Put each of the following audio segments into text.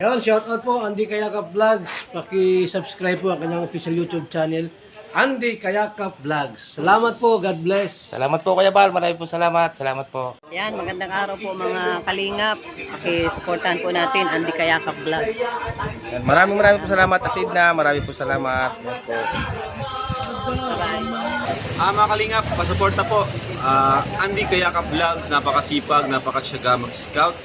Ayun, shoutout po Andy Kayakap Vlogs. Paki-subscribe po ang kanyang official YouTube channel, Andy Kayakap Vlogs. Salamat po, God bless. Salamat po Kuya Bal, maraming po salamat. Salamat po. Yan, magandang araw po mga kalingap. Paki-supportahan po natin Andy Kayakap Vlogs. Yan, maraming po salamat Atid na, maraming po salamat. Yan po. Mga kalingap, pasuporta po. Andy Kayakap Vlogs, napakasipag, napakasyaga mag-scout.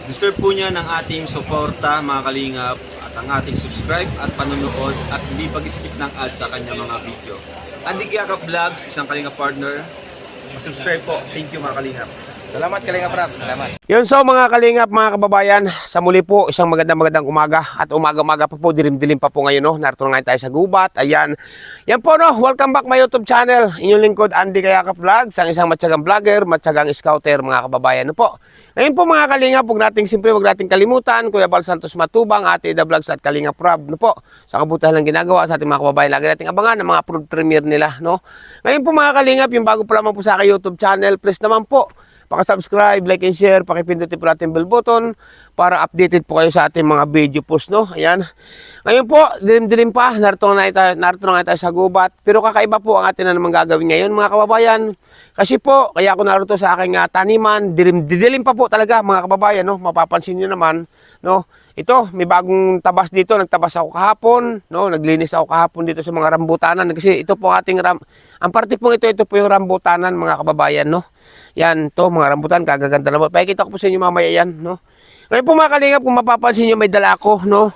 Deserve po niya ng ating suporta mga kalingap at ang ating subscribe at panonood at hindi pag-skip ng ads sa kanya mga video. Andy Kayakap Vlogs, isang kalingap partner. Subscribe po. Thank you mga kalingap. Salamat Kalingap Rap, salamat. Yun, so mga kalingap, mga kababayan, sa muli po, isang magandang umaga. At umaga-umaga pa po, dilim-dilim pa po ngayon, no? Narito na ngayon tayo sa gubat. Ayan. Yan po, no? Welcome back my YouTube channel. Inyong lingkod, Andy Kayakap Vlogs, ang isang matyagang vlogger, matyagang scouter, mga kababayan, no po. Ngayon po mga kalingap, huwag nating kalimutan, Kuya Bal Santos Matubang, Ate Ida Vlogs at Kalingap Rab, no po. Sa kabutahan lang ginagawa sa ating mga kababayan, lagi nating abangan ang mga premiere nila, no. Ngayon po mga kalingap, yung bago pa lamang po sa aking YouTube channel, please naman po, paka-subscribe, like and share, pakipindutin po natin bell button para updated po kayo sa ating mga video post, no. Ayan. Ngayon po, dilim-dilim pa, narito na tayo sa gubat, pero kakaiba po ang atin na naman gagawin ngayon mga kababayan. Kasi po, kaya ako naroto sa aking taniman, dilim pa po talaga mga kababayan, no? Mapapansin niyo naman, no? Ito, may bagong tabas dito, nagtabas ako kahapon, no? Naglinis ako kahapon dito sa mga rambutanan kasi ito po ating ang parte po ito po yung rambutanan mga kababayan, no? Yan, to mga rambutan, kagaganda naman. Pakikita ko po sa inyo mamaya yan, no? Ngayon po mga kalingap, kung mapapansin niyo may dala ako, no?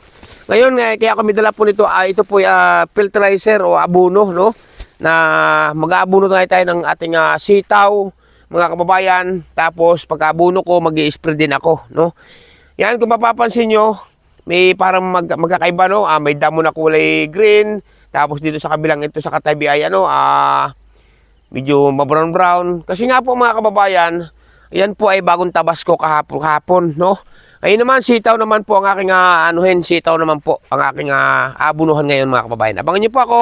Ngayon, kaya ako may dala po nito, ito po filterizer o abono, no? Na mag-aabuno tayo ng ating sitaw, mga kababayan. Tapos pagka-abuno ko, mag-i-spray din ako, no? Yan, kung mapapansin nyo, may parang magkakaiba, no? May damo na kulay green. Tapos dito sa kabilang ito sa katabi ay medyo ma-brown. Kasi nga po mga kababayan, yan po ay bagong tabas ko kahapon, no? Ngayon naman, sitaw naman po ang aking sitaw naman po ang aking abunuhan ngayon mga kababayan. Abangan nyo po ako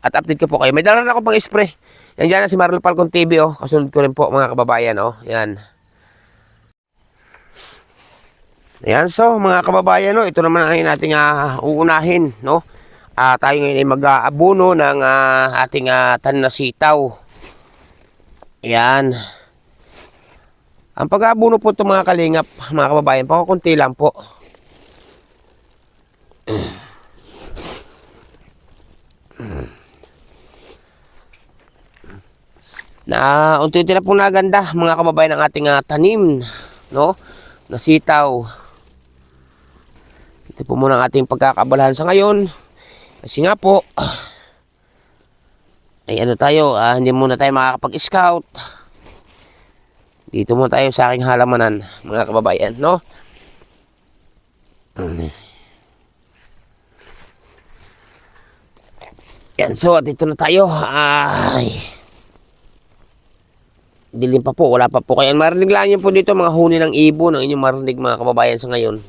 at update ko po kayo. May dala na ako pang spray. Yan dyan na si Marlon Falcon TV, oh. Kasunod ko rin po mga kababayan, oh. Yan. Yan, so mga kababayan, no. Ito naman ang ating uunahin, no. Tayo ngayon ay mag-aabuno ng ating tanim na sitaw. Yan. Ang pag-aabuno po ito mga kalingap, mga kababayan, pakukunti lang po. Na unti-unti na pong naganda mga kababayan ng ating tanim, no, na sitaw. Ito po muna ang ating pagkakabalahan sa ngayon kasi nga po ay tayo, hindi muna tayo makakapag-scout dito muna tayo sa aking halamanan mga kababayan, no. Yan, so dito na tayo. Dilim pa po, wala pa po. Kaya marinig lang niyo po dito mga huni ng ibon ang inyong marinig mga kababayan sa ngayon.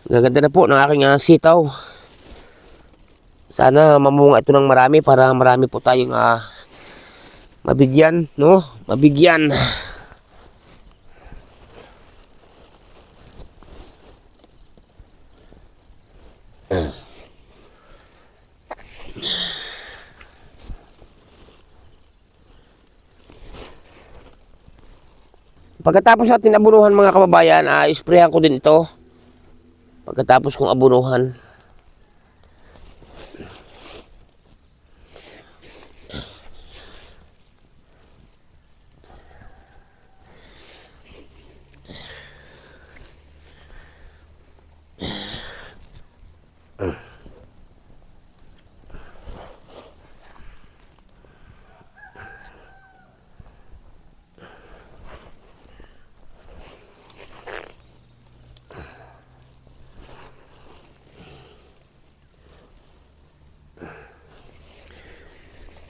Gaganda na po ng aking sitaw. Sana mamunga ito ng marami para marami po tayong mabigyan, no? Mabigyan. Pagkatapos natin abunuhan mga kababayan, isprayan ko din ito. Pagkatapos kong abunuhan.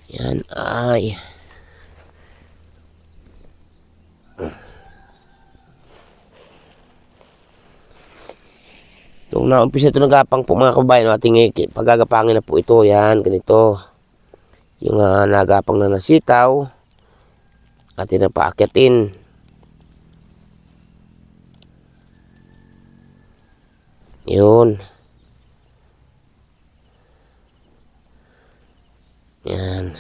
Yan ay nung naumpisa ito nagapang po mga kababayan, ating pagagapangin na po ito. Yan, ganito yung nagapang na nasitaw. Atin na paakyatin. Yun. Yan.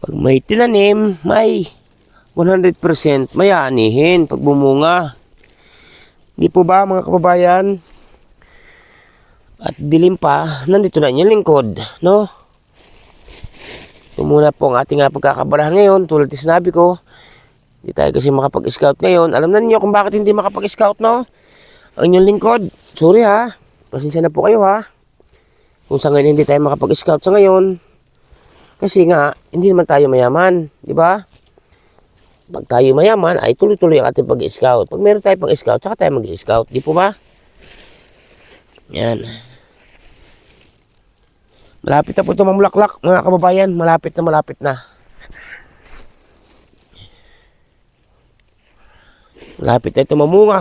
Pag may tinanim, may 100% may aanihin pag bumunga. Di po ba mga kababayan? At dilim pa, nandito na yung lingkod, no? Ito muna po ang ating pagkakabarahan ngayon. Tulad na sinabi ko, hindi tayo kasi makapag-scout ngayon. Alam na niyo kung bakit hindi makapag-scout, no? Ang inyong lingkod, sorry ha. Pasensya na po kayo ha. Kung sa ngayon hindi tayo makapag-scout sa ngayon, kasi nga, hindi naman tayo mayaman, di ba? Pag tayo mayaman, ay tuloy-tuloy ang ating pag-scout. Pag meron tayo pag-scout, saka tayo mag-scout, di po ba? Yan. Malapit na po ito mamulaklak, mga kababayan. Malapit na, malapit na. Malapit na ito mamunga.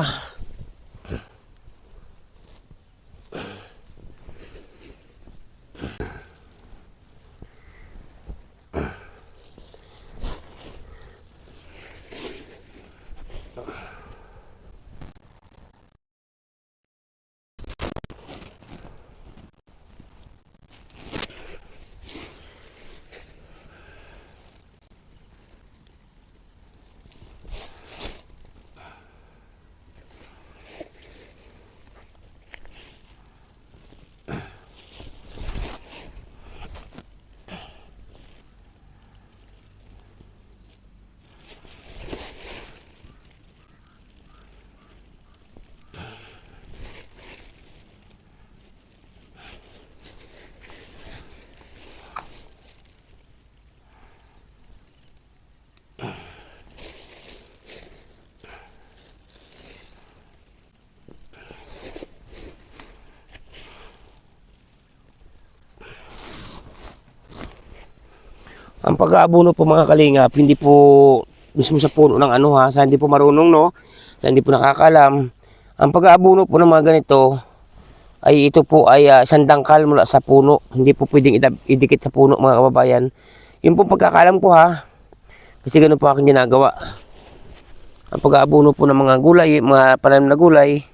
Ang pag-aabono po mga kalingap, hindi po mismo sa puno ng ano ha, sa hindi po marunong no, sa hindi po nakakalam. Ang pag-aabono po ng mga ganito, ay ito po ay isang dangkal mula sa puno. Hindi po pwedeng idikit sa puno mga kababayan. Yun po pagkakalam ko ha, kasi ganun po aking ginagawa. Ang pag-aabono po ng mga gulay, mga pananim na gulay,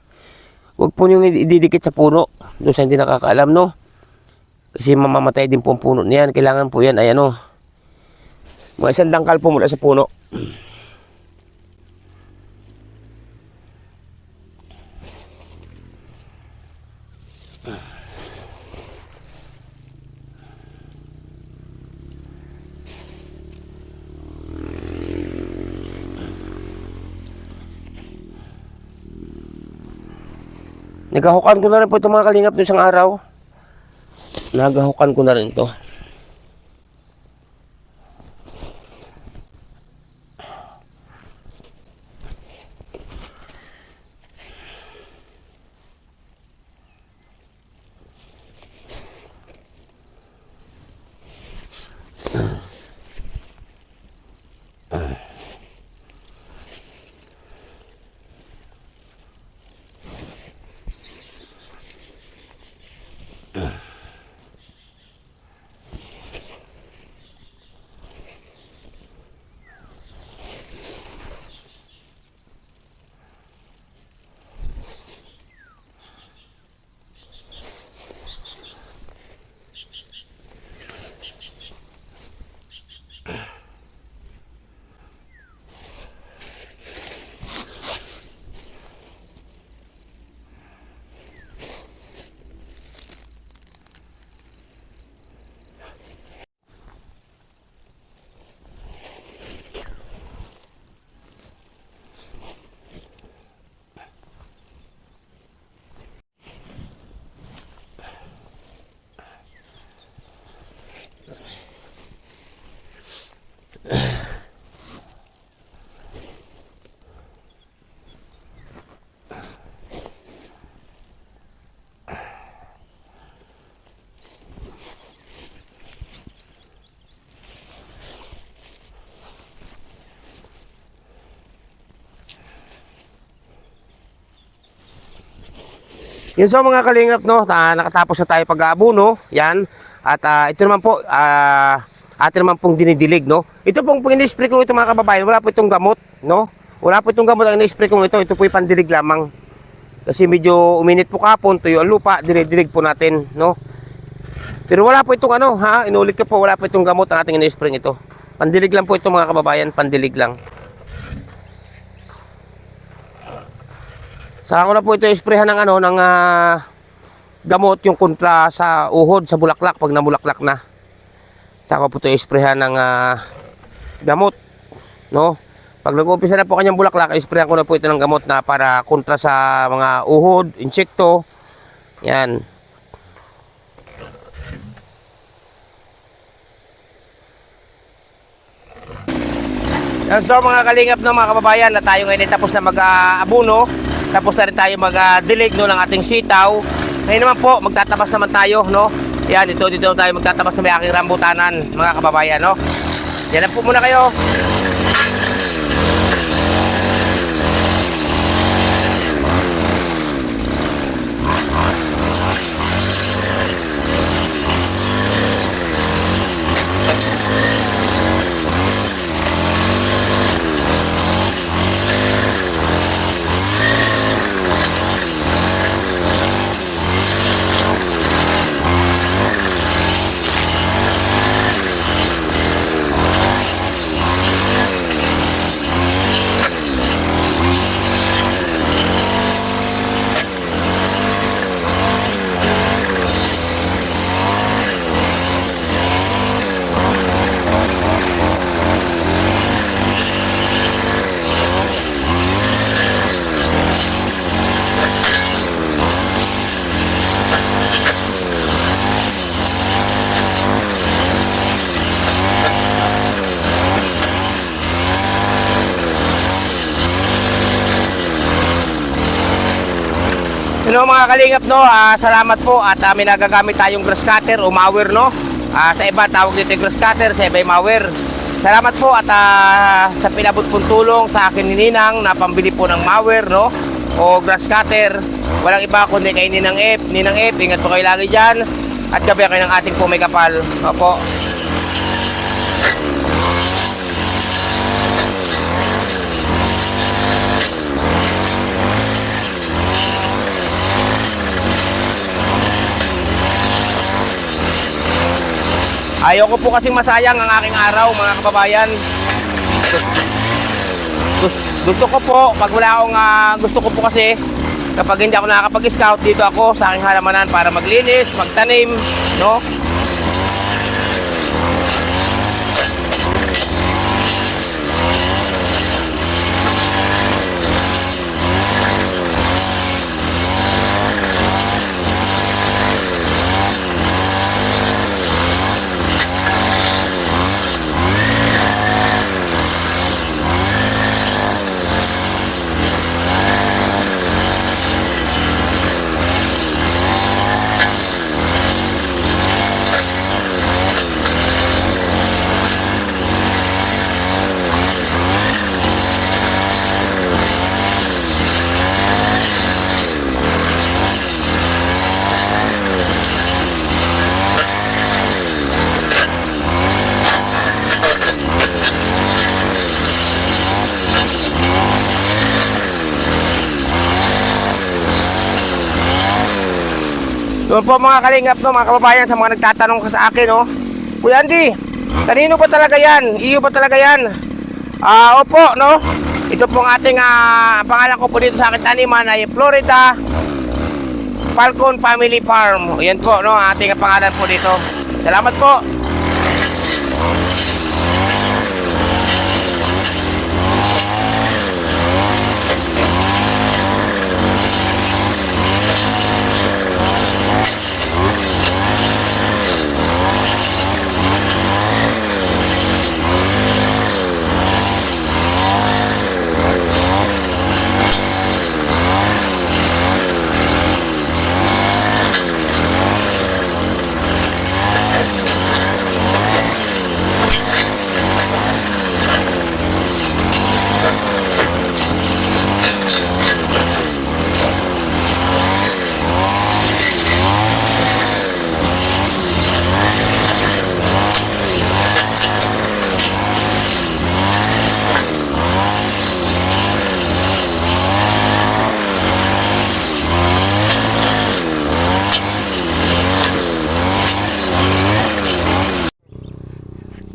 huwag po nyo ididikit sa puno, doon sa hindi nakakalam no. Kasi mamamatay din po ang puno niyan. Kailangan po yan ay ano, mga isang dangkal po mula sa puno. Nagahukan ko na rin po itong mga kalingap ng isang araw. Nagahukan ko na rin ito. Yun so mga kalingap, no, nakatapos na tayo pag-aabuno, yan. At ito naman po, atin naman pong dinidilig, no. Ito pong in-spray ko ito mga kababayan, wala po itong gamot, no. Wala po itong gamot ang in-spray ko ito po yung pandilig lamang. Kasi medyo uminit po kapon, tuyo ang lupa, dinidilig po natin, no. Pero wala po itong ano, ha, inulit ko po, wala po itong gamot ang ating in-spray ito. Pandilig lang po ito mga kababayan, pandilig lang. Saka ko na po ito isprehan ng ano ng gamot yung kontra sa uhod sa bulaklak pag namulaklak na. Saka ko po ito isprehan ng gamot, no? Pag nag-uumpisa na po kanyang bulaklak, isprehan ko na po ito ng gamot na para kontra sa mga uhod, insekto. Yan. Yan so mga kalingap no mga kababayan, na tayo ngayon ay tapos na mag-abuno. Tapos na rin tayo mag-dilig no, ng ating sitaw. Ngayon naman po, magtatabas naman tayo, no? Yan, dito tayo magtatabas sa may aking rambutanan, mga kababayan, no? Yan lang po muna kayo. Hello mga kalingap no, salamat po at may nagagamit tayong grass cutter o mower no. Sa iba tawag dito grass cutter, sa iba mower. Salamat po at sa pinabot pong tulong sa akin ni Ninang na pambili po ng mower no o grass cutter. Walang iba kundi kay Ninang F. Ninang F, ingat po kayo lagi dyan at gabi kayo ng ating po may kapal. Opo. Ayoko po kasing masayang ang aking araw mga kababayan. Gusto ko po, pag wala akong gusto ko po kasi kapag hindi ako nakakapag-scout dito ako sa aking halamanan para maglinis, magtanim, no? Doon po mga kalingap no, mga kababayan, sa mga nagtatanong sa akin no. Kuya Andy, kanino ba talaga yan? Iyo ba talaga yan? Opo no. Ito po ang ating pangalan ko po dito sa aking taniman ay Florida Falcon Family Farm. Yan po no, ating pangalan po dito. Salamat po.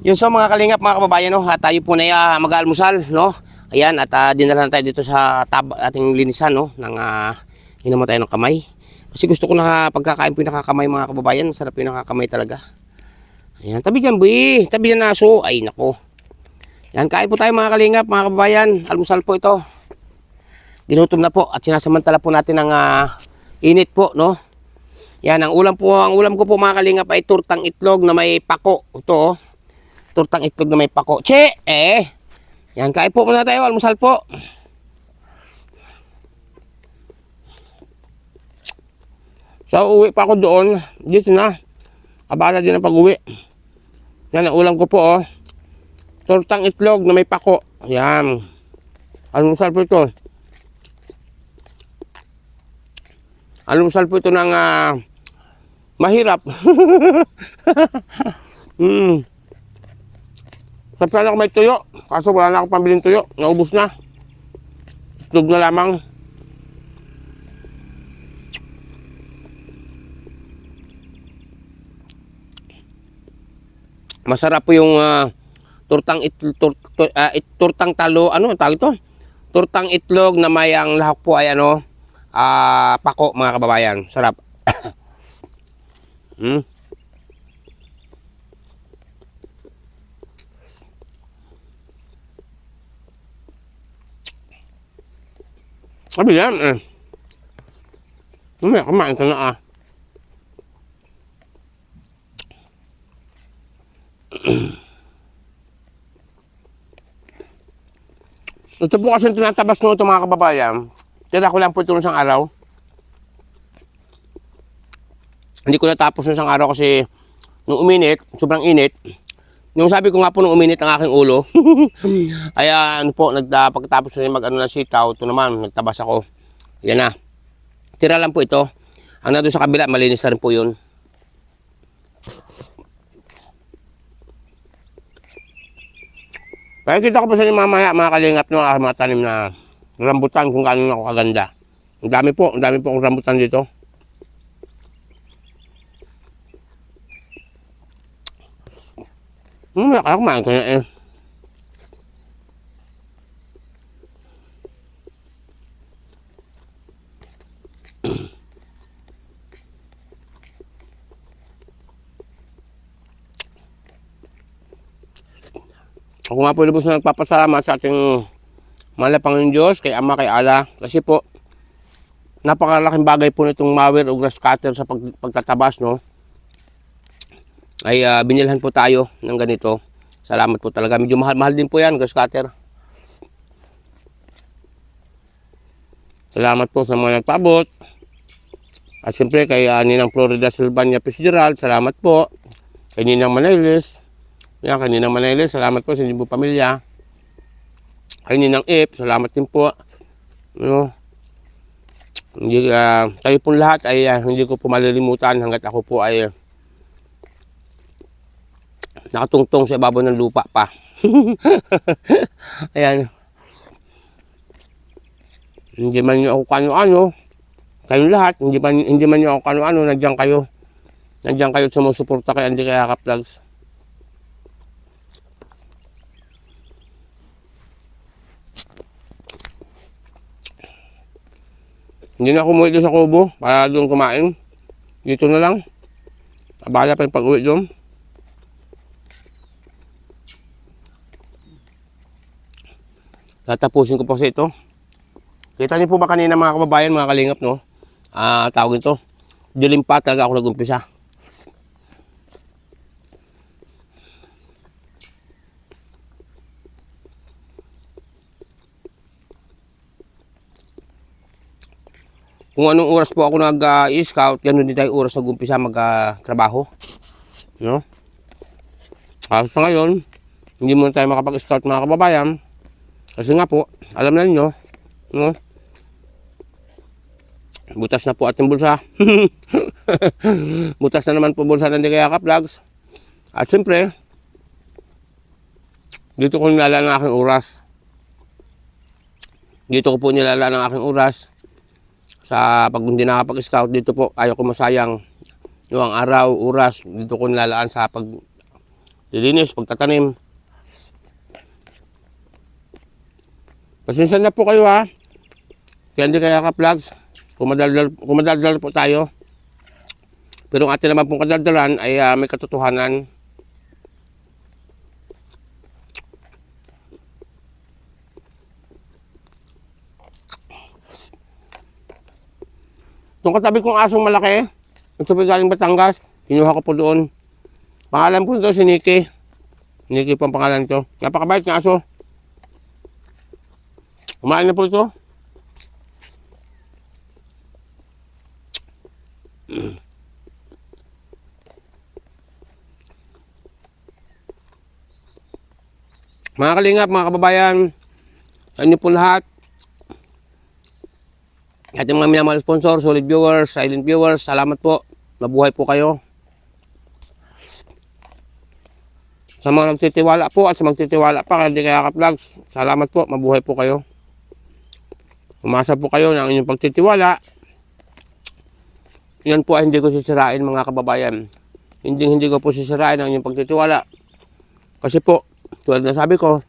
Yun so mga kalingap, mga kababayan, no, at tayo po na mag-almusal, no. Ayan, at dinala tayo dito sa ating linisan, no, ng hinamo tayo ng kamay. Kasi gusto ko na pagkakain po yung nakakamay, mga kababayan. Masarap yung nakakamay talaga. Ayan, tabi dyan, buwi. Tabi dyan, aso. Ay, nako. Yan, kain po tayo, mga kalingap, mga kababayan. Almusal po ito. Ginutom na po at sinasamantala po natin ng init po, no. Yan, ang ulam ko po, mga kalingap, ay turtang itlog na may pako. Ito, oh. Turtang itlog na may pako. Che! Yan, kain po muna tayo. Almusal po. So, uwi pa ako doon. Dito na. Abala din ang pag-uwi. Yan, ang ulam ko po, oh. Turtang itlog na may pako. Yan. Almusal po ito. Almusal po ito ng mahirap. Sana ako may tuyo. Kaso wala na ako pambiling tuyo. Naubos na. Itlog na lamang. Masarap po yung turtang talo. Ano ang tawag ito? Turtang itlog na may ang lahok po ay pako, mga kababayan. Sarap. Sabi yan kumain ka na Ito po kasi tinatabas ko ito, mga kababayan. Tira ko lang po ito ng isang araw. Hindi ko natapos ng isang araw kasi nung uminit, sobrang init. Yung sabi ko nga po nung uminit ang aking ulo. Ay pagkatapos na mag-ano na sitaw, ito naman, nagtabas ako. Yan na. Tira lang po ito. Ang nandun sa kabila, malinis na rin po yun. Kaya kita ko pa sa inyo mamaya, mga kalingap, no, mga tanim na rambutan kung gaano ako kaganda. Ang dami po akong rambutan dito. Kaya kumain ko na Ako nga po lubos na nagpapasalamat sa ating mahal na Panginoon Diyos, kay Ama, kay Allah. Kasi po, napakalaking bagay po nitong mower o grass cutter sa pagtatabas, no? Ay binilhan po tayo ng ganito. Salamat po talaga. Medyo mahal din po yan, grass cutter. Salamat po sa mga nagpabot. At siyempre kay Ninang Florida Silvania Fitzgerald, salamat po. Kay Ninang Manailes. Yan, kay Ninang Manailes, salamat po sa inyong po pamilya. Kay Ninang Ip, salamat din po. No? Hindi, tayo po lahat ay hindi ko po malilimutan hanggat ako po ay nakatungtong sa ibabaw ng lupa pa. Ayan. Hindi man nyo ako kano-ano. Kayo lahat, hindi man nyo ako kano-ano. Nandiyan kayo. Nandiyan kayo sumusuporta kay Andy Kayakap Vlogs. Hindi na ako umuwi doon sa kubo para doon kumain. Dito na lang. Abala pa yung pag-uwi doon. Tatapusin ko po sa ito. Kita niyo po ba kanina, mga kababayan, mga kalingap, no? Tawagin to. Dilim pa talaga ako nag-umpisa. Kung anong oras po ako nag-scout, ganun din tayo oras nag-umpisa mag-trabaho. No? Sa ngayon, hindi muna tayo makapag-scout, mga kababayan. Kasi nga po, alam na ninyo, no? Butas na po ating bulsa. Butas na naman po bulsa ng Andy Kayakap Vlogs. At siyempre, dito ko nilalaan ang aking oras. Dito ko po nilalaan ang aking oras. Sa pag hindi nakapag-scout, dito po ayaw ko masayang yung araw, oras. Dito ko nilalaan sa Lilinis, pagtatanim. Pasensya na po kayo ha. Kaya hindi kaya ka-vlogs. Kumadaldal po tayo. Pero ang atin naman pong kadaldalan ay may katotohanan. Itong katabi kong asong malaki, ito po galing Batangas, kinuha ko po doon. Pangalan po ito si Nikki. Nikki po ang pangalan ito. Napakabait ng aso. Kumain na po ito. Mga kalingap, mga kababayan, sa inyo po lahat, ating mga minamahal sponsor, solid viewers, silent viewers, salamat po. Mabuhay po kayo. Sa mga nagtitiwala po at sa magtitiwala pa, kaya di kaya ka-vlogs, salamat po. Mabuhay po kayo. Umasa po kayo ng inyong pagtitiwala. Yan po ay hindi ko sisirain, mga kababayan. Hindi ko po sisirain ang inyong pagtitiwala. Kasi po, tulad na sabi ko,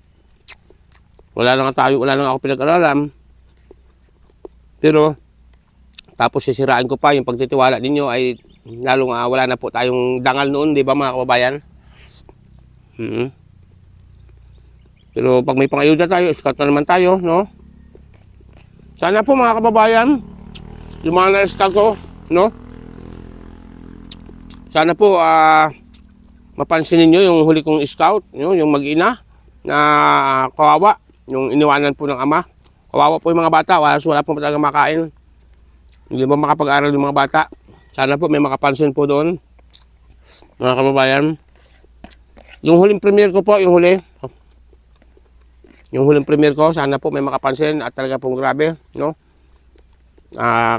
wala na ako pinag-aralan. Pero, tapos sisirain ko pa yung pagtitiwala ninyo ay lalong wala na po tayong dangal noon, di ba mga kababayan? Pero pag may pangayuda tayo, scout na naman tayo, no? Sana po mga kababayan, yung mga na-scout ko, no? Sana po, mapansin ninyo yung huli kong scout, yung mag-ina na kawawa, yung iniwanan po ng ama. Kawawa po yung mga bata, wala po talaga makain. Hindi ba makapag-aral yung mga bata? Sana po may makapansin po doon, mga kababayan. Yung huling premiere ko po, yung huling premiere ko, sana po may makapansin at talaga pong grabe, no?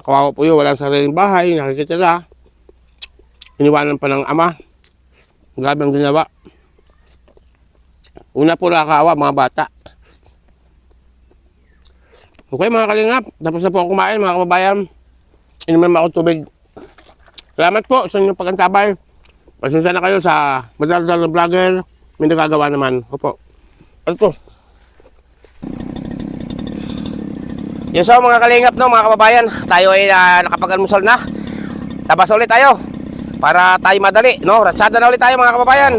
Kawawa po yun, walang sariling bahay, nakikitira. Iniwanan pa ng ama. Grabe ang ginawa. Una po nakakawa, mga bata. Okay mga kalingap, tapos na po ako kumain mga kababayan. Inuman mo ako tubig. Salamat po sa inyong pagkantabay. Pasensya na kayo sa madaldal na vlogger. May nagagawa naman. Opo. Ano to? Yan so mga kalingap, no, mga kababayan. Tayo ay nakapag-almusal na. Tabas ulit tayo. Para tayo madali, no? Ratsada na ulit tayo mga kababayan.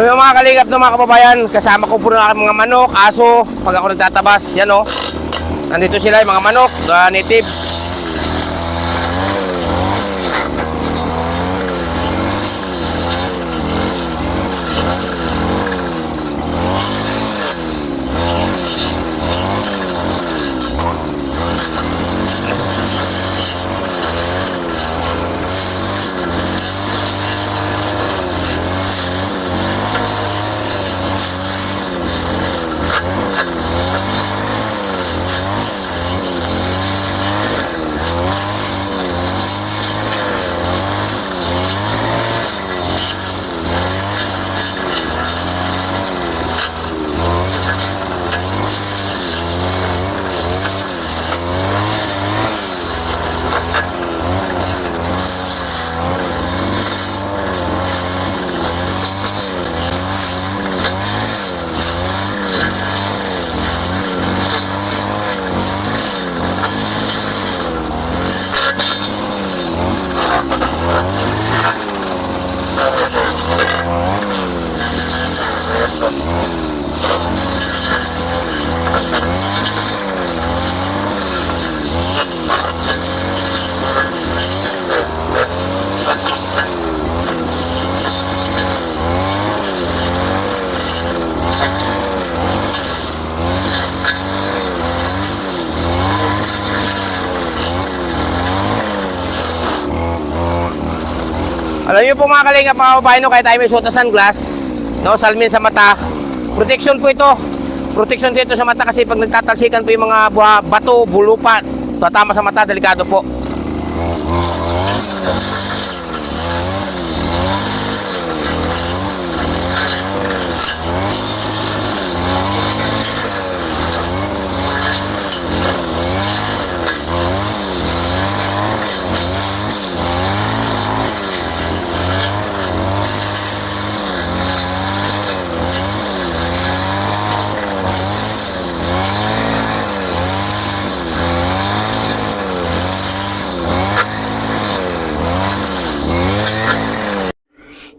Yung mga kalingap ng mga kababayan, kasama ko po na mga manok, aso, pag ako nagtatabas, yan o. Nandito sila yung mga manok, native. Alam niyo po mga kalingap, mga kababayan, no, kaya tayo may suot na sunglass, no, salmin sa mata. Protection po ito. Protection dito sa mata kasi pag nagtatalsikan po yung mga bato, bulupat, tatama sa mata, delikado po.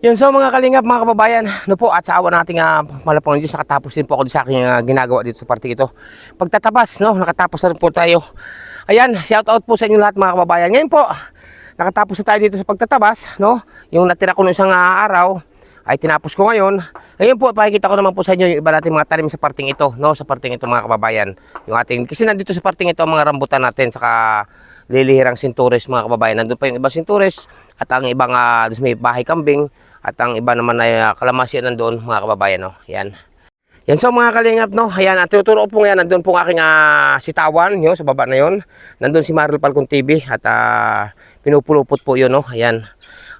Yun, so mga kalingap, mga kababayan, no po, at sa awa nating malapang Diyos, nakatapos din po ako sa aking ginagawa dito sa parting ito. Pagtatabas, no, nakatapos na rin po tayo. Ayan, shout out po sa inyo lahat mga kababayan. Ngayon po, nakatapos na tayo dito sa pagtatabas, no. Yung natira ko ng isang araw, ay tinapos ko ngayon. Ngayon po, pakikita ko naman po sa inyo yung iba nating mga tanim sa parting ito, no, sa parting ito mga kababayan. Yung ating, kasi nandito sa parting ito ang mga rambutan natin, saka lilihirang sintures mga kababayan. Nandun pa yung ibang sintures, at ang ibang may bahay kambing, at ang iba naman ay kalamansi nandoon mga kababayan, no. Yan. Yan, so mga kalingap, no. Ayan, ang tinuturo po ngayon, nandoon po ang aking sitawan, yun, sa baba na yun. Nandoon si Marlon Falcon TV at pinupulupot po yun, no. Ayan.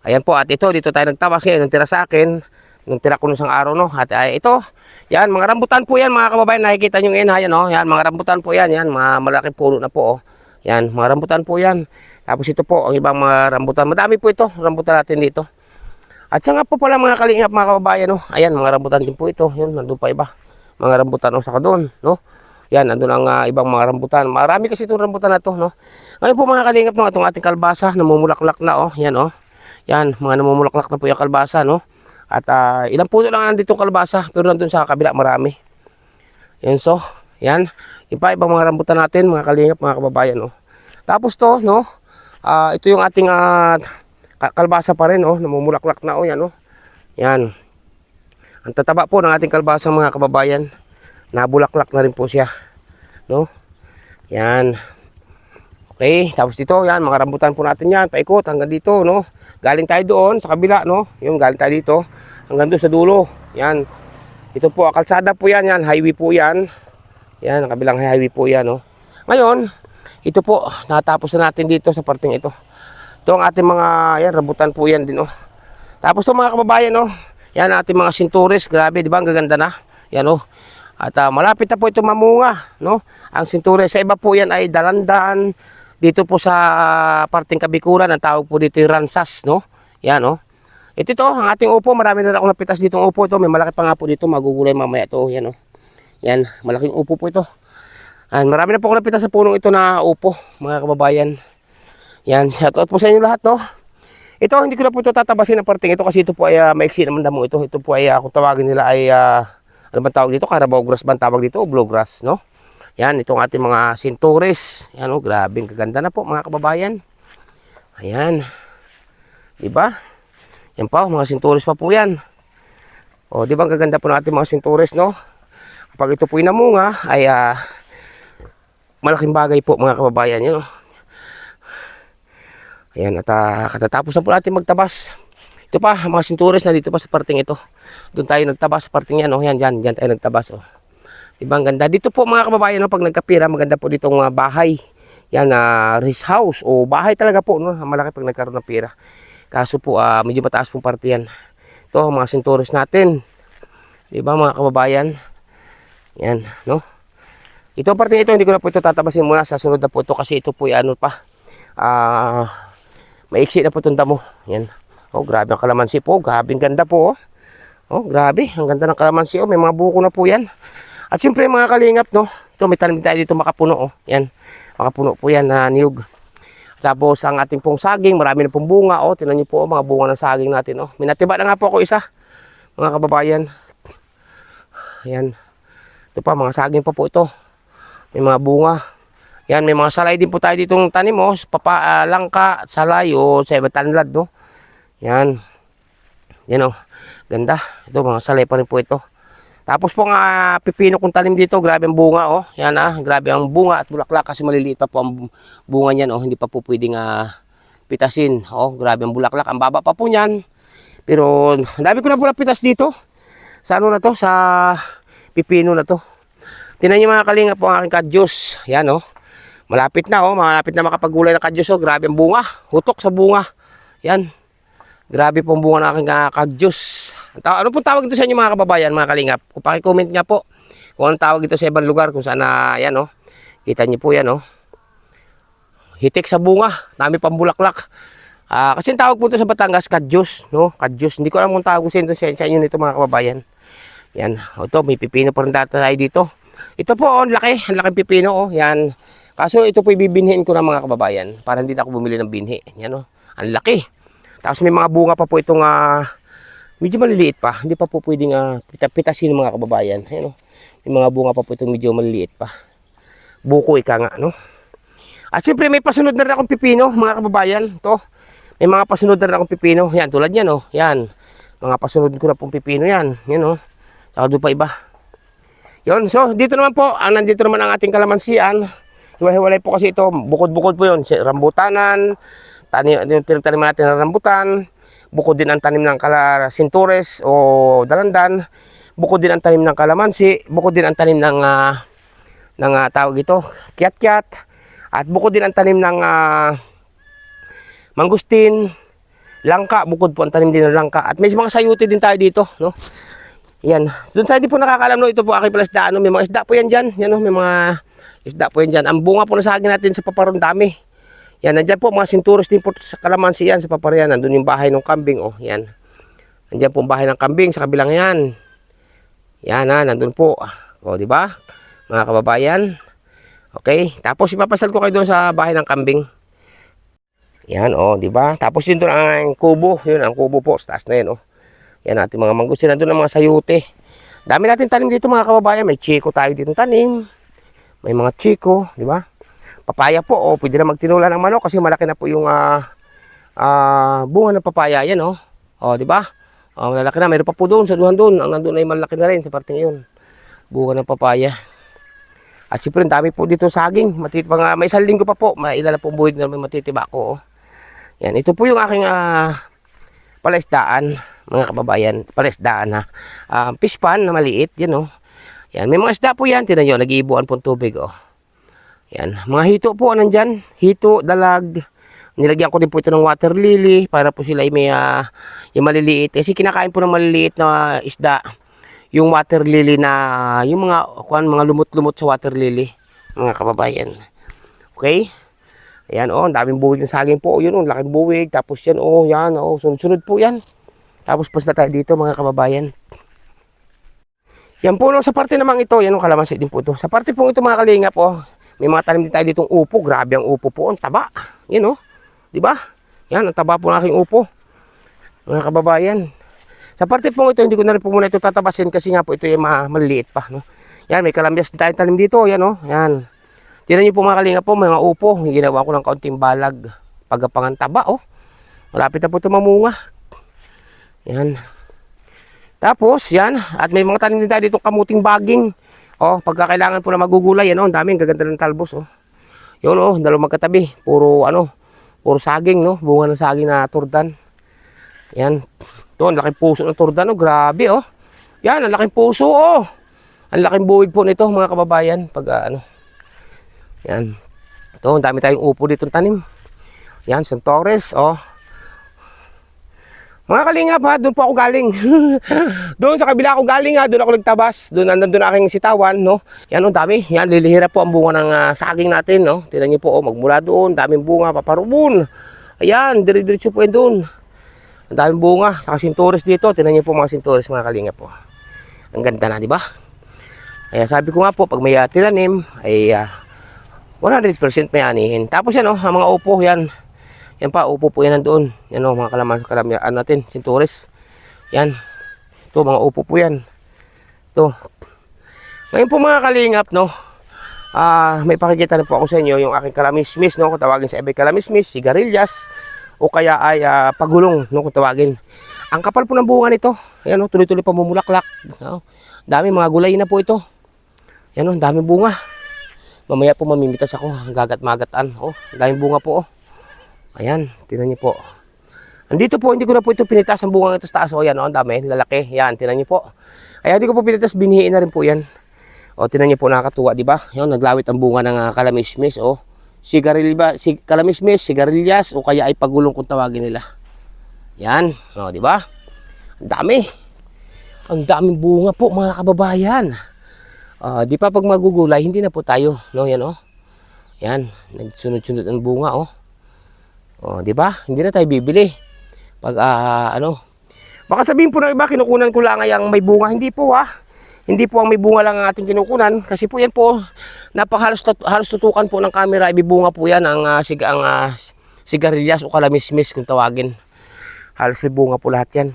Ayan po, at ito, dito tayo nagtabas ngayon, nung tira sa akin, nung tira ko nung isang araw, no. At ito, yan, mga rambutan po yan mga kababayan, nakikita nyo ngayon, ayan, no. Yan, mga rambutan po yan, yan, mga malaking puno na po, oh. Yan, mga rambutan po yan. Tapos ito po, ang ibang mga rambutan. Madami po ito, rambutan natin dito. At saka po pala mga kalingap mga kababayan, no. Ayan, mga rambutan din po ito. Yun, nandun pa iba. Mga rambutan, no, saka doon, no. Yan, nandun ang ibang mga rambutan. Marami kasi itong rambutan na to, no. Ngayon po mga kalingap, no, itong ating kalbasa, namumulaklak na, oh. Yan, oh. Yan, mga namumulaklak na po yung kalbasa, no. At ilang puno lang nandito kalbasa, pero nandun sa kabila marami. Yan, so, yan. Iba, ibang mga rambutan natin, mga kalingap, mga kababayan, no. Tapos to, no, ito yung ating kalbasa pa rin, oh, namumulaklak na, oh, yan, oh. Yan. Ang tataba po ng ating kalbasa mga kababayan. Nabulaklak na rin po siya, no. Yan. Okay, tapos ito, yan, mga rambutan po natin yan, paikot hanggang dito, no. Galing tayo doon sa kabila, no. Yung galing tayo dito hanggang doon sa dulo. Yan. Ito po, kalsada po yan, yan, highway po yan. Yan, ang kabilang highway po yan, no. Ngayon, ito po, natapos na natin dito sa parting ito. Ito ang ating mga, yan, rambutan po yan din, oh. Tapos ito mga kababayan, oh. Yan, ating mga sinturis, grabe, di ba, ang gaganda na. Yan, oh. At malapit na po ito mamunga, no. Ang sinturis, sa iba po yan ay dalandan. Dito po sa parting Kabikuran, ang tawag po dito yung ransas, no. Yan, oh. Ito, ang ating upo, marami na akong napitas dito ng upo ito. May malaki pa nga po dito, magugulay mamaya ito, yan, oh. Yan, malaking upo po ito. Marami na po akong napitas sa punong ito na upo, mga kababayan. Yan, shoutout po sa inyo lahat, no. Ito, hindi ko na po ito tatabasin ang parting ito kasi ito po ay maiksi naman damo ito. Ito po ay, kung tawagin nila ay, ano ba tawag dito? Carabao grass ba tawag dito? O bluegrass, no? Yan, itong ating mga sinturis. Yan, oh, grabe, kaganda na po mga kababayan. Ayan. Diba? Yan pa, mga sinturis pa po yan. O, diba, ang gaganda po ng ating mga sinturis, no? Kapag ito po ay namunga, ay, malaking bagay po mga kababayan, yan, oh. Ayan, at katatapos na po natin magtabas. Ito pa, mga sinturis na dito pa sa parting ito. Doon tayo nagtabas sa parting yan, oh. Yan, dyan tayo nagtabas, oh. Diba, ang ganda. Dito po mga kababayan, no, pag nagkapira, maganda po ditong bahay. Yan, rest house o bahay talaga po, no. Malaki pag nagkaroon ng pira. Kaso po, medyo mataas pong parte yan. Ito, mga sinturis natin. Diba, mga kababayan. Yan, no. Ito parting ito, hindi ko na po ito tatabasin muna. Sa sunod na po ito kasi ito po ay ano pa. Maiksi na po itong damo. Yan. Oh, grabe ang kalamansi po. Grabe ang ganda po, oh. Oh, grabe. Ang ganda ng kalamansi, oh. May mga buko na po yan. At siyempre mga kalingap, no. Ito, may tanim tayo dito makapuno, oh. Yan. Makapuno po yan na niyog. Tapos ang ating pong saging, marami na pong bunga, oh. Tingnan niyo po, oh, mga bunga ng saging natin, oh. Minatiba na nga po ako isa, mga kababayan. Ayan. Ito pa, mga saging pa po ito. May mga bunga. Yan, may mga salay din po tayo ditong tanim, oh. Langka, salay, o sa iba tanlad, no. Yan. Yan, oh. Ganda. Ito, mga salay pa rin po ito. Tapos po nga, pipino kong tanim dito. Grabe ang bunga, oh. Yan, grabe ang bunga at bulaklak kasi maliliit pa po ang bunga niyan, oh. Hindi pa po pwedeng pitasin. Oh, grabe ang bulaklak. Ang baba pa po niyan. Pero ang dami ko na po napitas dito. Sa ano na to? Sa pipino na to. Tingnan niyo mga kalingap po ang aking kadyos. Yan oh. Malapit na oh. Malapit na makapagulay ng kadyos oh. Grabe ang bunga. Hutok sa bunga. Yan. Grabe pong bunga ng aking kadyos. Ano pong tawag ito sa inyo mga kababayan, mga kalingap? Kung paki-comment nga po kung anong tawag ito sa ibang lugar kung saan na yan oh. Kita niyo po yan oh. Hitik sa bunga. Dami pang bulaklak. Kasi ang tawag po ito sa Batangas, kadyos, no? Kadyos. Hindi ko alam kung tawag ko sa inyo nito mga kababayan. Yan. O ito, may pipino pa rin data tayo dito. Ito po, oh, ang laki. Ang laki pipino, oh. Yan. Kaso ito po ibibinhin ko na mga kababayan para hindi na ako bumili ng binhi. Yan, oh. Ang laki. Tapos may mga bunga pa po itong medyo maliliit pa. Hindi pa po pwedeng pitasin mga kababayan. Yan, oh. May mga bunga pa po itong medyo maliliit pa. Buko ika nga, no? At siyempre may pasunod na rin akong pipino, mga kababayan. Ito, may mga pasunod na rin akong pipino. Yan, tulad yan, oh. Yan. Mga pasunod ko na pong pipino yan. Yan, oh. Saka doon pa iba. Yun, so dito naman po, nandito naman ang ating kalamansian. Hiwa-hiwalay po kasi ito. Bukod-bukod po yun. Rambutanan, pinagtaniman natin ng rambutan. Bukod din ang tanim ng sintures o dalandan. Bukod din ang tanim ng kalamansi. Bukod din ang tanim ng tawag ito, kiat-kiat. At bukod din ang tanim ng mangustin, langka, bukod po ang tanim din ng langka. At may mga sayuti din tayo dito, no? Yan. Doon sa hindi po nakakalam, no, ito po aking palasdaan, no? May mga isda po yan dyan. Yan, no? May mga isda po yan dyan. Ang bunga po na saging natin sa paparon dami. Yan, nandyan po, mga sinturos din po sa kalamansi yan, sa paparyan. Nandun yung bahay ng kambing, oh, yan. Nandyan po ang bahay ng kambing, sa kabilang yan. Yan, nandun po. O, di ba? Mga kababayan. Okay, tapos ipapasal ko kayo doon sa bahay ng kambing. Yan, oh, di ba? Tapos yun doon ang kubo, yun ang kubo po, sa taas na yun, oh. Yan natin mga mangustin, nandun ang mga sayute. Dami natin tanim dito mga kababayan, may chiko tayo dito tanim. May mga chiko, di ba? Papaya po, oh, pwede na magtinula ng manok kasi malaki na po yung bunga ng papaya, yan, oh. Oh, di ba? Oh, malaki na, mayroon pa po doon sa duhan doon. Ang nandun ay malaki na rin sa parting yun. Bunga ng papaya. At siyempre, dami po dito saging. May isang linggo pa po. Mailan na po buhid na may matitiba ko. Oh. Yan, ito po yung aking palaisdaan, mga kababayan. Palaisdaan, ha. Fish pan na maliit. Yan, oh. Yan, may mga isda po yan. Tinan nyo, nag-iibuan po tubig, oh. Yan, mga hito po, nandyan. Hito, dalag. Nilagyan ko din po ito ng water lily para po sila ay may yung maliliit. Kasi kinakain po ng maliliit na isda. Yung water lily na, yung mga lumot-lumot sa water lily, mga kababayan. Okay? Ayan, oh, ang daming buwig ng saging po. Yun, oh, laking buwig. Tapos yan, oh, yan, oh, sunod-sunod po yan. Tapos pasta tayo dito, mga kababayan. Yan po, no, sa parte namang ito, yan, oh, kalamansi din po ito. Sa parte po ito, mga kalingap, oh, may mga tanim din tayo ditong upo. Grabe ang upo po, ang taba. Yan, oh, di ba? Yan, ang taba po ng aking upo. Mga kababayan. Sa parte po ito, hindi ko na rin po muna ito tatabasin kasi nga po ito ay maliliit pa. No? Yan, may kalamyas tayong tanim dito. Yan, oh. Yan. Tignan niyo po mga kalinga po, mga upo. Ginawa ko ng kaunting balag. Pagapangan taba, oh. Malapit na po ito mamunga. Yan. Tapos, yan. At may mga tanim din tayo dito kamuting baging. Oh, pagka kailangan po na magugulay, yan, oh. Ang daming gaganda ng talbos, oh. Yun, oh. Dalawang magkatabi. Puro saging, no. Bunga ng saging na turdan. Yan. Ito, ang laking puso ng turdan, oh. Grabe, oh. Yan, ang laking puso, oh. Ang laking buwig po nito, mga kababayan. Yan. Ito, ang dami tayong upo dito tanim. Yan, Santores, oh. Mga kalingap, ha, doon po ako galing. Doon sa kabila ako galing, ha. Doon ako nagtabas. Nandun aking sitawan, no. Yan, oh, dami. Yan, lilihira po ang bunga ng saging natin, no. Tignan niyo po, oh, magmula doon. Daming bunga, paparubon. Ayan, dire-diretso po yan doon. Ang daming bunga, saka sintures dito. Tingnan niyo po mga sintures, mga kalingap po. Ang ganda na, di ba? Kaya sabi ko nga po, pag may tinanim, ay 100% may anihin. Tapos yan, oh, ang mga upo, yan. Yan pa, upo po yan nandoon. Yan, oh, mga kalamyaan natin, sintures. Yan. Ito, mga upo po yan. Ito. Ngayon po mga kalingap, no, may pakikita na po ako sa inyo yung aking kalamismis, no, kung tawagin sa iba'y kalamismis, sigarilyas, o kaya ay pagulong, no, kung tawagin. Ang kapal po ng bunga nito. Ayan, oh, tuloy-tuloy pa mumulaklak. Oh, dami mga gulay na po ito. Ayan, oh, dami bunga. Mamaya po mamimitas ako, gagat-magatan. Oh, daming bunga po, oh. Ayan, tingnan niyo po. Andito po, hindi ko na po ito pinitas ang bunga ito sa taas. O yan, ang dami, lalaki. Yan, tingnan niyo po. Ayan, hindi ko po pinitas, binihiin na rin po yan. O, tingnan niyo po, nakakatuwa, di ba? Yan, naglawit ang bunga ng kalamismis. O, kalamismis, sigarilyas, o kaya ay pagulong kung tawagin nila. Yan, o, di ba? Ang dami. Ang daming bunga po, mga kababayan. Di pa pag magugulay, hindi na po tayo. No, yan, o. Yan, nagsunod-sunod ang bunga, o. O, di ba? Hindi na tayo bibili. Pag baka sabihin po ng iba, kinukunan ko lang ang may bunga. Hindi po, ha. Hindi po ang may bunga lang ang ating kinukunan. Kasi po yan po, halos tutukan po ng camera. Ibibunga po yan ang sigarilyas o kalamismis kung tawagin. Halos may bunga po lahat yan.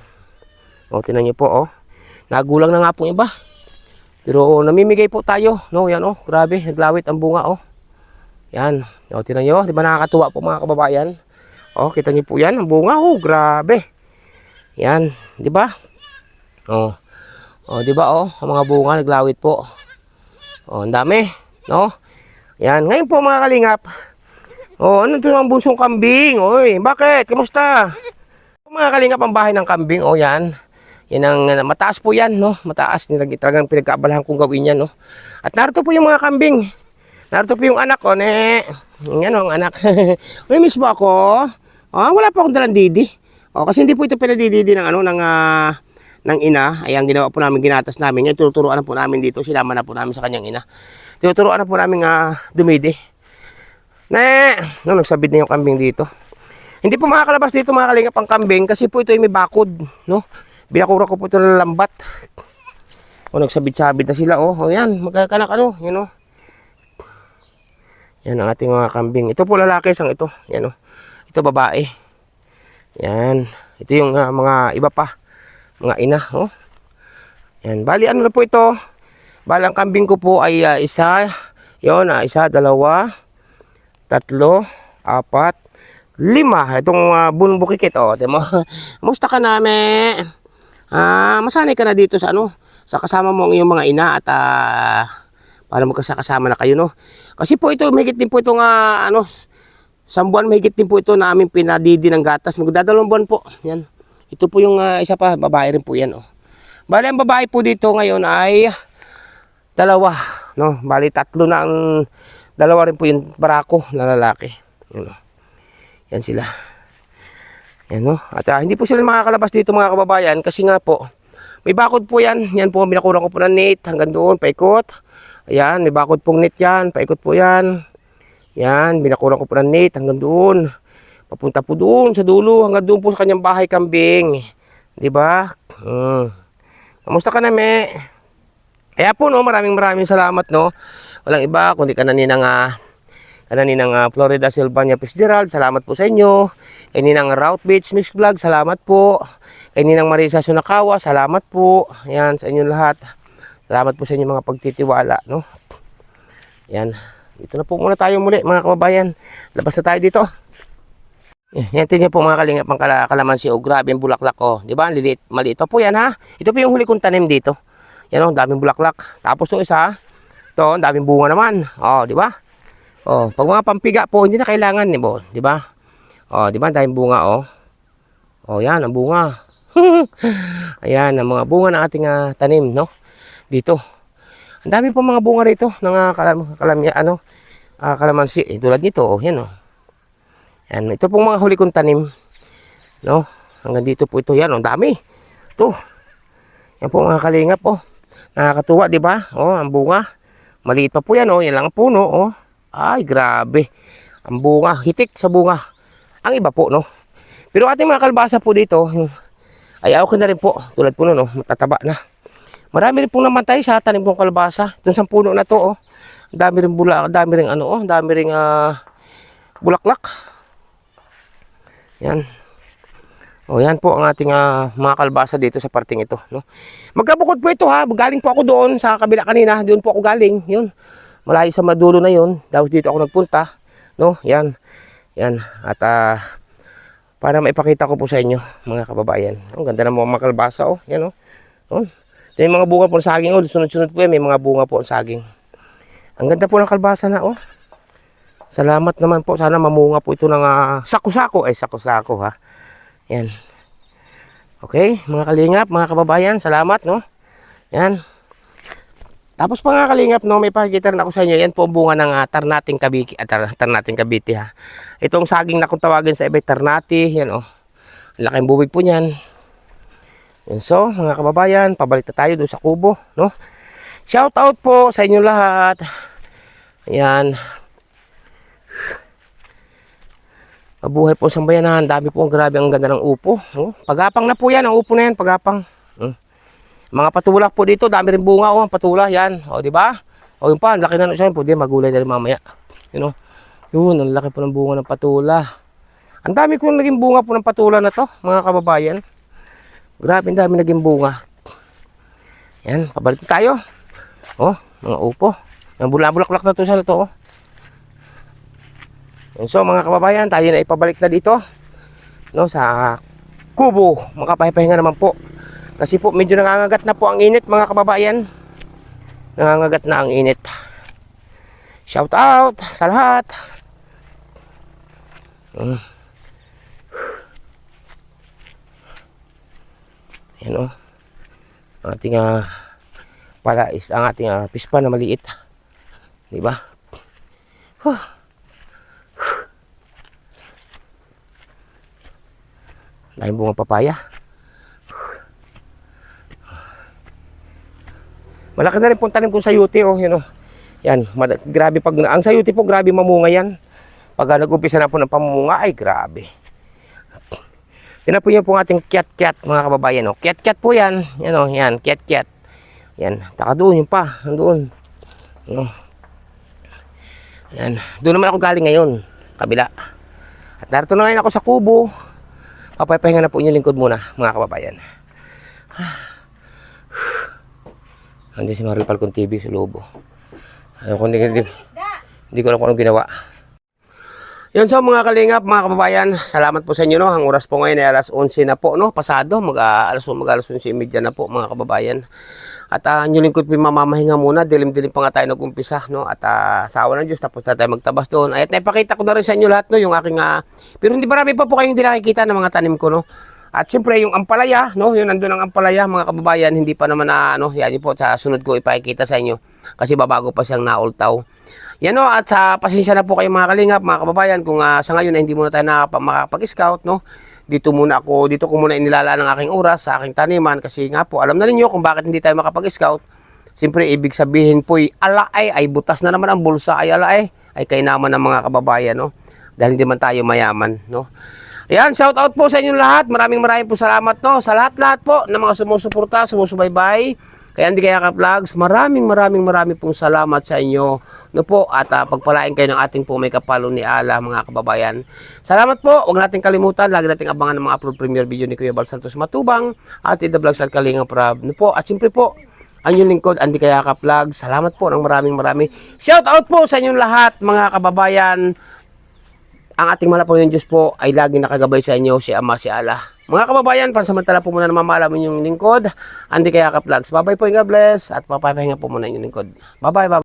O, tinan nyo po, o. Nagulang na nga po iba. Pero namimigay po tayo. No, yan, o. Grabe, naglawit ang bunga, o. Yan. O, tinan nyo. Di ba nakakatuwa po mga kababayan? O, kita nyo po yan. Ang bunga, o. Grabe. Yan. Di ba? O. O, di ba, o. Ang mga bunga naglawit po. O, ang dami. No? Yan. Ngayon po mga kalingap. O, ano ito ang bunsong kambing? Oy, bakit? Kamusta? Mga kalingap, ang bahay ng kambing. O, yan. Yan ang mataas po yan, no? Mataas. Talagang pinagkaabalahan kong gawin yan, no? At narito po yung mga kambing. Narito po yung anak ko, ne. Yan o, ang anak. May miss mo ako? Wala pa akong dalang didi. Kasi hindi po ito pinadididi ng ng ina. Ayan, ginawa po namin, ginatas namin. Yan, tuturuan na po namin dito. Sinama na po namin sa kanyang ina. Tuturuan na po namin dumidi. Nagsabid na yung kambing dito. Hindi po makakalabas dito mga kalingap ang kambing kasi po ito ay may bakod, no? Binakura ko po ito ng lambat. Nagsabit-sabit na sila, o. Yan, magkakanak, yun, o. Yan ang ating mga kambing. Ito po lalaki, isang ito. Yan, o. Ito babae. Yan. Ito yung mga iba pa. Mga ina, o. Yan. Bali, ano na po ito? Bali, ang kambing ko po ay isa. Yun, isa, dalawa, tatlo, apat, lima. Itong bunbukikit, o. Demo. Musta ka namin? Masanay ka na dito sa sa kasama mo ang iyong mga ina at para magkasama na kayo, no? Kasi po ito, mahigit din po itong sambuan, mahigit din po ito na aming pinadidi ng gatas. Magdadalawang buwan po. Yan. Ito po yung isa pa, babae rin po yan, o. Bali, ang babae po dito ngayon ay dalawa, no? Bali, tatlo na ang dalawa rin po yung barako na lalaki. Yan, o. Yan sila. Yan, no? At hindi po sila makakalabas dito mga kababayan kasi nga po, may bakod po yan. Yan po, binakurang ko po ng net hanggang doon, paikot. Ayan, may bakod pong net yan, paikot po yan. Yan, binakurang ko po ng net hanggang doon. Papunta po doon sa dulo, hanggang doon po sa kanyang bahay kambing. Diba? Kamusta ka na, me? Kaya po, no, maraming salamat, no. Walang iba, kundi kananinang Florida Sylvania Fitzgerald, salamat po sa inyo. Kaninang Route Beach Mix Vlog, salamat po. Kaninang Marisa Sunakawa, salamat po. Yan, sa inyo lahat. Salamat po sa inyo mga pagtitiwala, no. Yan. Dito na po muna tayo muli, mga kababayan. Labas na tayo dito. Yan, tingnan po mga kalingap ang kalamansi. O, grabe yung bulaklak, o. Di ba? Maliit pa po yan, ha. Ito po yung huli kong tanim dito. Yan, o, daming bulaklak. Tapos yung isa, ito, daming bunga naman. O, di ba? O, pag mga pampiga po, hindi na kailangan, di ba? O, di ba? Daming bunga, o. O, yan, ang bunga. Ayan, ang mga bunga ng ating tanim, no? Dito. Ang dami po mga bunga rito ng kalamansi. Tulad nito, oh, yan, oh. Yan, ito pong mga huli kong tanim, no? Hanggang dito po ito, yan, oh, dami. Ito. Yan po mga kalingap, oh. Nakakatuwa, di ba? Oh, ang bunga. Maliit pa po yan, oh. Yan lang ang puno, oh. Ay, grabe. Ang bunga, hitik sa bunga. Ang iba po, no? Pero ating mga kalbasa po dito, ay okay na rin po. Tulad po no, matataba na. Marami rin pong namatay sa tanim kong kalbasa. Dun sa puno na to, oh. Dami rin dami rin dami rin bulaklak. Yan. O, yan po ang ating mga kalbasa dito sa parting ito, no. Magkabukod po ito, ha. Galing po ako doon sa kabila kanina. Doon po ako galing, yun. Malayo sa madulo na yun. Tapos dito ako nagpunta, no. Yan. Yan. At para maipakita ko po sa inyo, mga kababayan. Ang ganda ng mga kalbasa, oh. Yan, oh. Oh. May mga bunga po ng saging, oh. Sunod-sunod po yan, may mga bunga po ng saging. Ang ganda po ng kalbasa na, oh. Salamat naman po. Sana mamunga po ito ng sako-sako. Ay, sako-sako ha. Yan. Okay, mga kalingap, mga kababayan, salamat, no? Yan. Tapos pa nga kalingap, no, may pakikita rin ako sa inyo. Yan po ang bunga ng Tarnating Cavite, Tarnating Cavite ha. Itong saging na kung tawagin sa iba, Tarnati, yan oh. Laking bubig po niyan. Yan, so, mga kababayan, pabalik na tayo doon sa kubo, no? Shout out po sa inyo lahat. Ayan. Mabuhay po sa bayanan. Dami po, grabe ang ganda ng upo. Oh, pagapang na po yan, ang upo na yan, pagapang. Mga patulak po dito, dami rin bunga oh, ang patula yan. O, di ba? O, yun pa, ang laki na siya, pwede magulay na rin mamaya. Yun oh. Yun, ang laki po ng bunga ng patula. Ang dami ko naging bunga po ng patula na to, mga kababayan. Grabe, ang dami naging bunga. Yan, pabalik tayo. Oh, mga upo. Ang bulak-bulak na to sa to. Oh. So mga kababayan, tayo na ipabalik na dito, no, sa kubo. Makapahipahinga naman po. Kasi po medyo nangangagat na po ang init, mga kababayan. Nangangagat na ang init. Shout out sa lahat. Yan oh. Ang ating pala is ang ating pispa na maliit. Di ba? Dahil bunga papaya. Malaki na rin pong tanim kong sayuti oh, yun oh. Yan, grabe pag ang sayuti po, grabe mamunga yan. Pag nag-umpisa na po ng pamumunga, ay grabe. Yan po yun po ating kiat-kiat, mga kababayan oh. Kiat-kiat po yan. Yan oh, yan, kiat-kiat. Yan, taka doon, yun pa, doon. Oh. Yan, doon naman ako galing ngayon, kabila. At narito na ngayon ako sa kubo. Papapahinga na po inyong lingkod muna, mga kababayan. Nandiyan si Mario Falcon TV sa lobo. Hindi ko alam kung anong ginawa. Yun, so mga kalingap, mga kababayan, salamat po sa inyo, no. Ang oras po ngayon ay alas 11 na po, no. Pasado, alas 11:30 na po, mga kababayan. At inyong lingkod po mamamahinga muna. Dilim-dilim pa nga tayo nag-umpisa, no. At sa awa ng Diyos, tapos na tayo magtabas doon. At naipakita ko na rin sa inyo lahat, no, yung aking pero hindi marami pa po kayong hindi nakikita ng mga tanim ko, no. At syempre yung ampalaya, no, yun nandun ang ampalaya, mga kababayan, hindi pa naman ano, yan po sa sunod ko ipakikita sa inyo kasi babago pa siyang naultaw. Yan no, at sa pasensya na po kayo mga kalingap, mga kababayan, kung sa ngayon ay hindi muna tayo makapag-scout, no. Dito ko muna inilalaan ang aking oras sa aking taniman kasi nga po, alam na ninyo kung bakit hindi tayo makapag-scout. Siyempre ibig sabihin po ay butas na naman ang bulsa ay kainaman ng mga kababayan, no. Dahil hindi man tayo mayaman, no. Ayan, shout out po sa inyo lahat. Maraming po salamat, no, sa lahat po ng mga sumusuporta, sumusubaybay kay Andy Kayakap Vlogs. Maraming pong salamat sa inyo, no po, at pagpalain kayo ng ating po may kapalo ni Allah, mga kababayan. Salamat po. Huwag nating kalimutan, lagi nating abangan ng mga upload premiere video ni Kuya Bal Santos Matubang at The Vlogs at Kalinga Prab, no po. At siyempre po, ang inyong lingkod, Andy Kayakap Vlogs. Salamat po ng maraming shout out po sa inyong lahat, mga kababayan. Ang ating malapang Diyos po ay laging nakagabay sa inyo, si Ama, si Allah. Mga kababayan, pansamantala po muna na mamalaman yung lingkod, Andy Kayakap Vlogs. Bye-bye po, God bless, at papapahinga po muna yung lingkod. Bye-bye.